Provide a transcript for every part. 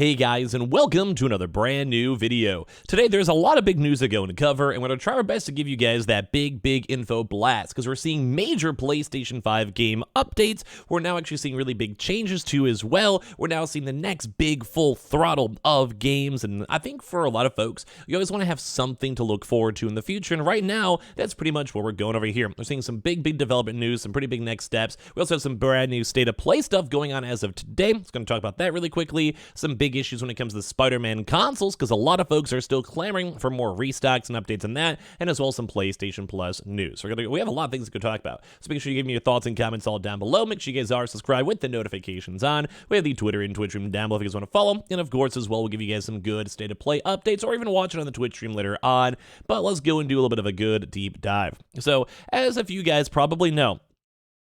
Hey guys, and welcome to another brand new video. Today there's a lot of big news to go and cover, and we're going to try our best to give you guys that big info blast, because we're seeing major PlayStation 5 game updates. We're now actually seeing really big changes too as well. We're now seeing the next big full throttle of games, and I think for a lot of folks, you always want to have something to look forward to in the future, and right now, that's pretty much what we're going over here. We're seeing some big development news, some pretty big next steps. We also have some brand new state of play stuff going on as of today. I'm going to talk about that really quickly. Some big issues when it comes to the SpiderMan consoles, because a lot of folks are still clamoring for more restocks and updates on that, and as well some PlayStation Plus news. We have a lot of things to talk about, so make sure you give me your thoughts and comments all down below. Make sure you guys are subscribed with the notifications on. We have the Twitter and Twitch stream down below if you guys want to follow, and of course as well we'll give you guys some good state of play updates, or even watch it on the Twitch stream later on. But let's go and do a little bit of a good deep dive. So as a few guys probably know,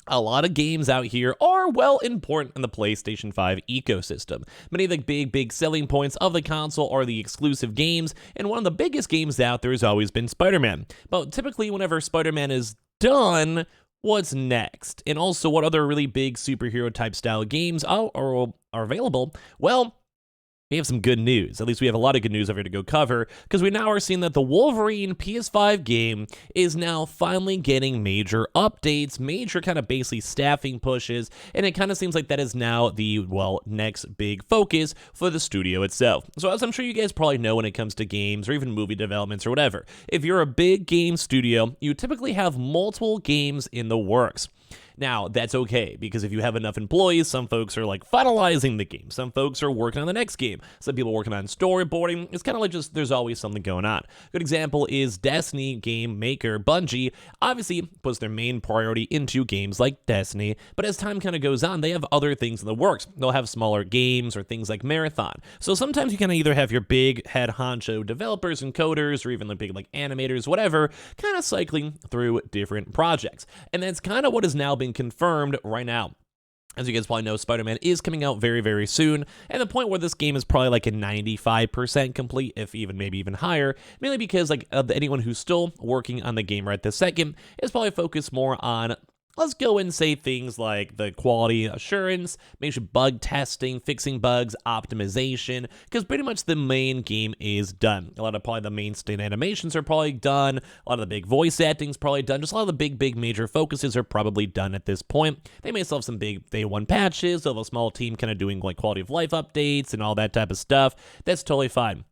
a lot of games out here are, well, important in the PlayStation 5 ecosystem. Many of the big selling points of the console are the exclusive games, and one of the biggest games out there has always been Spider-Man. But typically, whenever Spider-Man is done, what's next? And also, what other really big superhero type style games are available? Well, we have some good news. At least we have a lot of good news over here to go cover, because we now are seeing that the Wolverine PS5 game is now finally getting major updates, major kind of basically staffing pushes, and it kind of seems like that is now the, well, next big focus for the studio itself. So as I'm sure you guys probably know when it comes to games or even movie developments or whatever, if you're a big game studio, you typically have multiple games in the works. Now, that's okay, because if you have enough employees, some folks are like finalizing the game, some folks are working on the next game, some people working on storyboarding. It's kind of like just there's always something going on. Good example is Destiny game maker Bungie obviously puts their main priority into games like Destiny, but as time kind of goes on, they have other things in the works. They'll have smaller games or things like Marathon. So sometimes you kind of either have your big head honcho developers and coders, or even the big like animators, whatever, kind of cycling through different projects. And that's kind of what has now been confirmed right now. As you guys probably know, Spider-Man is coming out very soon, and the point where this game is probably like a 95% complete, if maybe even higher, mainly because like anyone who's still working on the game right this second is probably focused more on, let's go and say things like the quality assurance, make sure bug testing, fixing bugs, optimization, because pretty much the main game is done. A lot of probably the main state animations are probably done, a lot of the big voice acting's probably done, just a lot of the big major focuses are probably done at this point. They may still have some big day one patches, they'll have a small team kind of doing like quality of life updates and all that type of stuff. That's totally fine.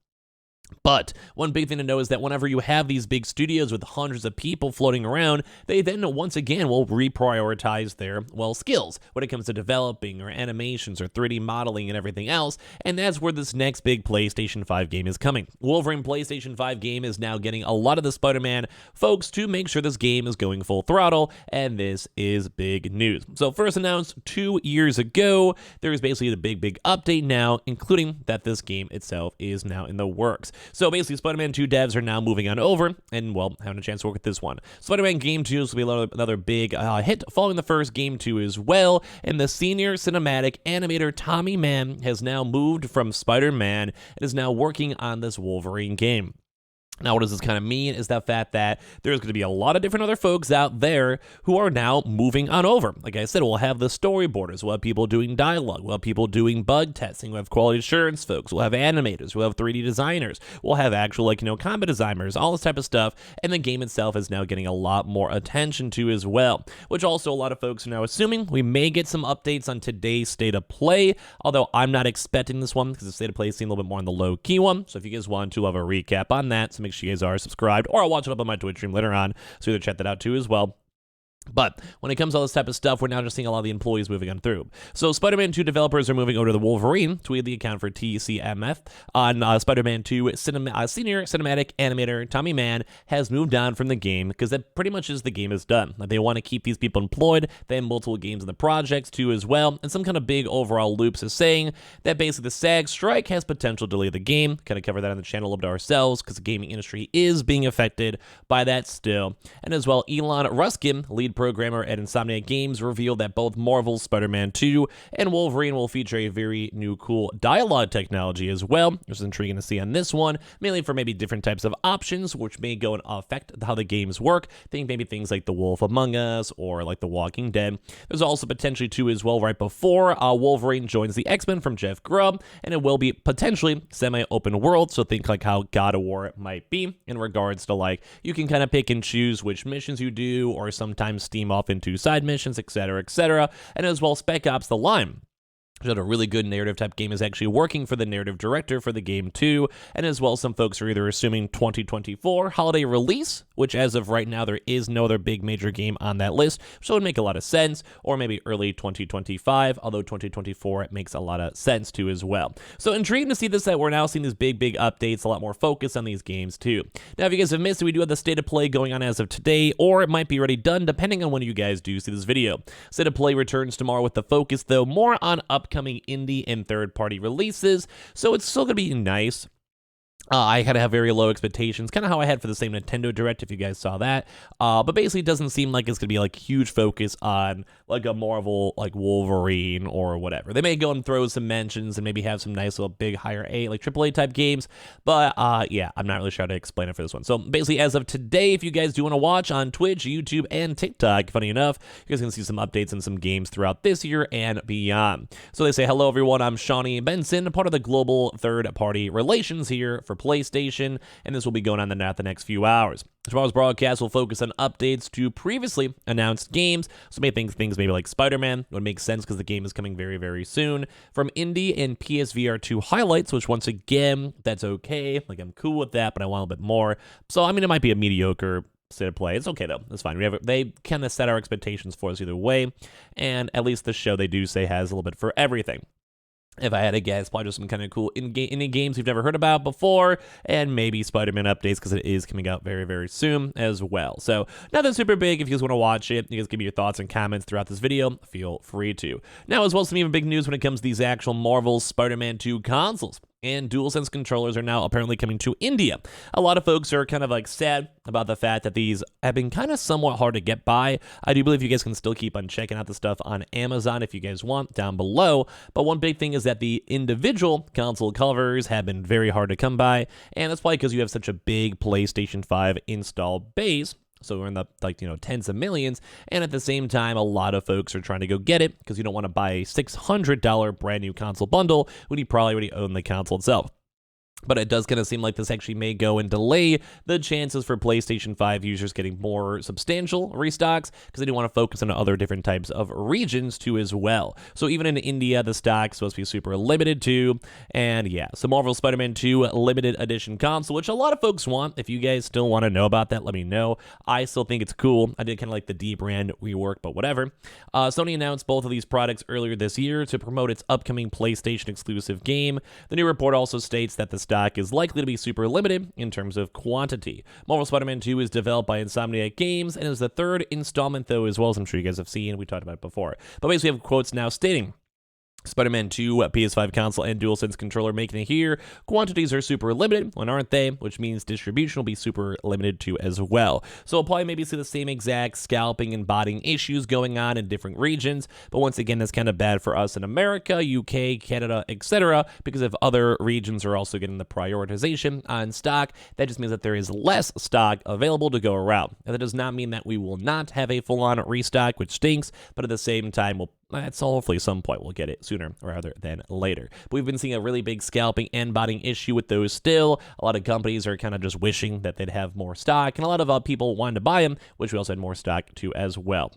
But one big thing to know is that whenever you have these big studios with hundreds of people floating around, they then once again will reprioritize their, well, skills when it comes to developing or animations or 3D modeling and everything else, and that's where this next big PlayStation 5 game is coming. Wolverine PlayStation 5 game is now getting a lot of the Spider-Man folks to make sure this game is going full throttle, and this is big news. So first announced 2 years ago, there is basically the big update now, including that this game itself is now in the works. So basically, Spider-Man 2 devs are now moving on over and, well, having a chance to work with this one. Spider-Man Game 2 will be another big hit following the first Game 2 as well, and the senior cinematic animator Tommy Mann has now moved from Spider-Man and is now working on this Wolverine game. Now, what does this kind of mean is the fact that there's going to be a lot of different other folks out there who are now moving on over. Like I said, we'll have the storyboarders, we'll have people doing dialogue, we'll have people doing bug testing, we'll have quality assurance folks, we'll have animators, we'll have 3D designers, we'll have actual, like, combat designers, all this type of stuff, and the game itself is now getting a lot more attention to as well, which also a lot of folks are now assuming we may get some updates on today's state of play, although I'm not expecting this one because the state of play seems a little bit more on the low-key one, so if you guys want to have a recap on that, so make sure you guys are subscribed, or I'll watch it up on my Twitch stream later on, so either check that out too as well. But when it comes to all this type of stuff, we're now just seeing a lot of the employees moving on through. So Spider-Man 2 developers are moving over to the Wolverine, tweeted the account for TCMF, on Spider-Man 2 senior cinematic animator Tommy Mann has moved on from the game, because that pretty much is the game is done. Like, they want to keep these people employed, they have multiple games in the projects too as well, and some kind of big overall loops is saying that basically the SAG strike has potential to delay the game. Kind of cover that on the channel a little bit ourselves, because the gaming industry is being affected by that still. And as well, Elon Ruskin, lead lead programmer at Insomniac Games revealed that both Marvel's Spider-Man 2 and Wolverine will feature a very new cool dialogue technology as well, which is intriguing to see on this one, mainly for maybe different types of options, which may go and affect how the games work. Think maybe things like The Wolf Among Us or like The Walking Dead. There's also potentially too as well right before Wolverine joins the X-Men from Jeff Grubb, and it will be potentially semi-open world, so think like how God of War might be in regards to like you can kind of pick and choose which missions you do or sometimes steam off into side missions, etc., and as well Spec Ops The Line, which had a really good narrative type game, is actually working for the narrative director for the game too, and as well some folks are either assuming 2024 holiday release, which as of right now there is no other big major game on that list, so it would make a lot of sense, or maybe early 2025, although 2024 it makes a lot of sense too as well. So intriguing to see this, that we're now seeing these big updates, a lot more focus on these games too. Now if you guys have missed it, we do have the state of play going on as of today, or it might be already done depending on when you guys do see this video. State of play returns tomorrow with the focus though more on upcoming indie and third-party releases, so it's still gonna be nice. I kind of have very low expectations, kind of how I had for the same Nintendo Direct, if you guys saw that. But basically, it doesn't seem like it's going to be like huge focus on like a Marvel, like Wolverine or whatever. They may go and throw some mentions and maybe have some nice little big higher A, like AAA type games. But yeah, I'm not really sure how to explain it for this one. So basically, as of today, if you guys do want to watch on Twitch, YouTube, and TikTok, funny enough, you guys can see some updates and some games throughout this year and beyond. So they say, hello everyone, I'm Shawnee Benson, part of the global third-party relations here for PlayStation, and this will be going on the next few hours. Tomorrow's broadcast will focus on updates to previously announced games, so maybe things maybe like Spider-Man would make sense because the game is coming very soon. From indie and PSVR 2 highlights, which once again, that's okay, like I'm cool with that, but I want a little bit more. So I mean, it might be a mediocre state of play. It's okay though. It's fine. They kind of set our expectations for us either way, and at least the show they do say has a little bit for everything. If I had to guess, probably just some kind of cool indie games you've never heard about before, and maybe Spider-Man updates because it is coming out very soon as well. So nothing super big. If you guys want to watch it, you guys give me your thoughts and comments throughout this video, feel free to. Now, as well as some even big news when it comes to these actual Marvel Spider-Man 2 consoles. And DualSense controllers are now apparently coming to India. A lot of folks are kind of like sad about the fact that these have been kind of somewhat hard to get by. I do believe you guys can still keep on checking out the stuff on Amazon if you guys want down below. But one big thing is that the individual console covers have been very hard to come by. And that's probably because you have such a big PlayStation 5 install base. So we're in the tens of millions, and at the same time, a lot of folks are trying to go get it because you don't want to buy a $600 brand new console bundle when you probably already own the console itself. But it does kind of seem like this actually may go and delay the chances for PlayStation 5 users getting more substantial restocks because they do want to focus on other different types of regions too as well. So even in India, the stock's supposed to be super limited too. And yeah, so Marvel Spider-Man 2 limited edition console, which a lot of folks want. If you guys still want to know about that, let me know. I still think it's cool. I did kind of like the D brand rework, but whatever. Sony announced both of these products earlier this year to promote its upcoming PlayStation exclusive game. The new report also states that the stock is likely to be super limited in terms of quantity. Marvel Spider-Man 2 is developed by Insomniac Games and is the third installment though, as well, as I'm sure you guys have seen. We talked about it before. But basically we have quotes now stating Spider-Man 2, PS5 console, and DualSense controller making it here. Quantities are super limited, when aren't they? Which means distribution will be super limited too as well. So we'll probably maybe see the same exact scalping and botting issues going on in different regions. But once again, that's kind of bad for us in America, UK, Canada, etc. Because if other regions are also getting the prioritization on stock, that just means that there is less stock available to go around. And that does not mean that we will not have a full-on restock, which stinks. But at the same time, that's hopefully some point we'll get it sooner rather than later. But we've been seeing a really big scalping and botting issue with those still. A lot of companies are kind of just wishing that they'd have more stock, and a lot of people wanted to buy them, which we also had more stock too as well.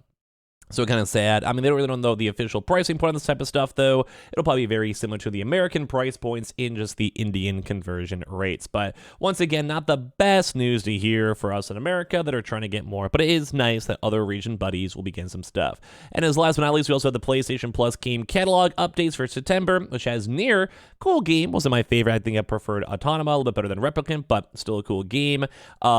So kind of sad. I mean, they don't really know the official pricing point on this type of stuff, though. It'll probably be very similar to the American price points in just the Indian conversion rates. But once again, not the best news to hear for us in America that are trying to get more. But it is nice that other region buddies will be getting some stuff. And as last but not least, we also have the PlayStation Plus game catalog updates for September, which has Nier. Cool game. Wasn't my favorite. I think I preferred Autonoma a little bit better than Replicant, but still a cool game.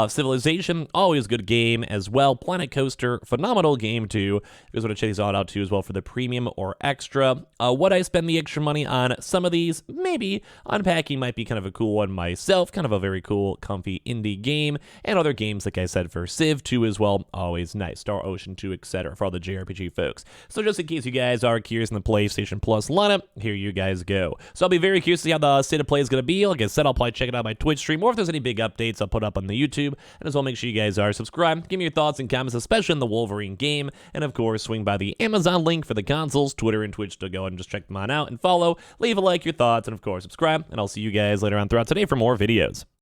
Civilization, always good game as well. Planet Coaster, phenomenal game too. you guys want to check these all out too as well for the premium or extra. Would I spend the extra money on some of these? Maybe. Unpacking might be kind of a cool one myself, kind of a very cool, comfy indie game, and other games, like I said, for Civ 2 as well, always nice. Star Ocean 2, etc. for all the JRPG folks. So just in case you guys are curious in the PlayStation Plus lineup, here you guys go. So I'll be very curious to see how the state of play is going to be. Like I said, I'll probably check it out on my Twitch stream, or if there's any big updates, I'll put up on the YouTube. And as well, make sure you guys are subscribed. Give me your thoughts and comments, especially in the Wolverine game. And of course, swing by the Amazon link for the consoles, Twitter, and Twitch to go ahead and just check them on out and follow. Leave a like, your thoughts, and of course, subscribe. And I'll see you guys later on throughout today for more videos.